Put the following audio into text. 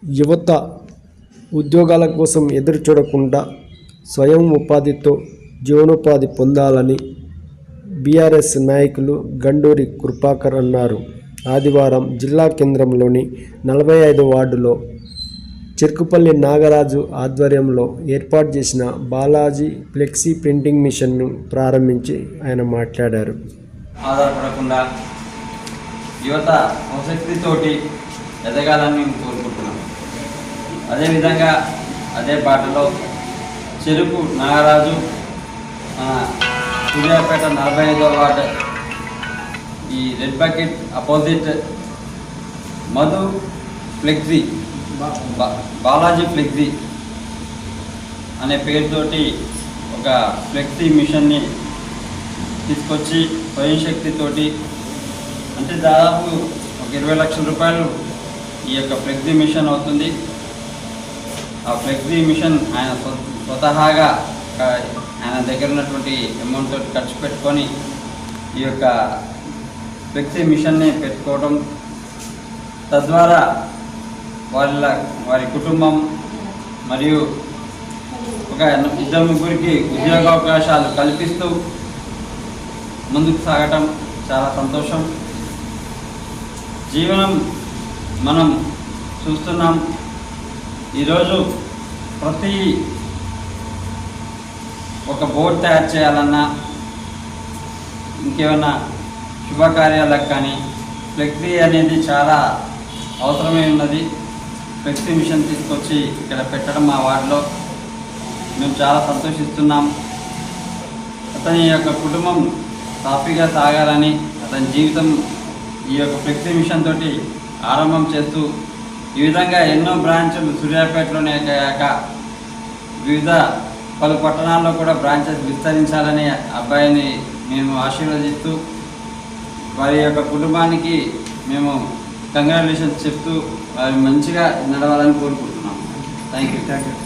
యువత ఉద్యోగాల కోసం ఎదురు చూడకుండా స్వయం ఉపాధితో జీవనోపాధి పొందాలని బీఆర్ఎస్ నాయకులు గండూరి కృపాకర్ అన్నారు. ఆదివారం జిల్లా కేంద్రంలోని 45వ వార్డులో చెర్కుపల్లి నాగరాజు ఆధ్వర్యంలో ఏర్పాటు చేసిన బాలాజీ ఫ్లెక్సీ ప్రింటింగ్ మిషన్ను ప్రారంభించి ఆయన మాట్లాడారు. ఆధారపడకుండా యువత ఆసక్తితోటి ఎదగాలని కోరుకుంటున్నాం. అదేవిధంగా అదే బాటలో చెరుకు నాగరాజు సూర్యాపేట 45వ వార్డు ఈ red bucket opposite Madhu flexi Balaji flexi అనే పేరుతోటి ఒక ఫ్లెక్సీ మిషన్ని తీసుకొచ్చి స్వయం శక్తితోటి అంటే దాదాపు ఒక 20 లక్షల రూపాయలు ఈ యొక్క ఫ్లెక్సీ మిషన్ అవుతుంది. ఆ ఫ్లెక్సీ మిషన్ ఆయన స్వతహాగా ఆయన దగ్గర ఉన్నటువంటి అమౌంట్ తోటి ఖర్చు పెట్టుకొని ఈ యొక్క ఫ్లెక్సీ మిషన్ని పెట్టుకోవడం, తద్వారా వారి కుటుంబం మరియు ఒక 2-3 ఉద్యోగావకాశాలు కల్పిస్తూ ముందుకు సాగటం చాలా సంతోషం. జీవనం మనం చూస్తున్నాం. ఈరోజు ప్రతి ఒక బోర్డు తయారు చేయాలన్నా ఇంకేమైనా శుభకార్యాలకు కానీ ఫ్లెక్సీ అనేది చాలా అవసరమై ఉన్నది. ఫ్లెక్సీ మిషన్ తీసుకొచ్చి ఇక్కడ పెట్టడం మా వార్డులో మేము చాలా సంతోషిస్తున్నాం. అతని యొక్క కుటుంబం సాఫీగా సాగాలని అతని జీవితం ఈ యొక్క ఫ్లెక్సీ మిషన్ తోటి ఆరంభం చేస్తూ ఈ విధంగా ఎన్నో బ్రాంచులు సూర్యాపేటలోనే కాక వివిధ పలు పట్టణాల్లో కూడా బ్రాంచెస్ విస్తరించాలని అబ్బాయిని మేము ఆశీర్వదిస్తూ వారి యొక్క కుటుంబానికి మేము కంగ్రాచులేషన్స్ చెప్తూ వారి మంచిగా నడవాలని కోరుకుంటున్నాం. Thank you.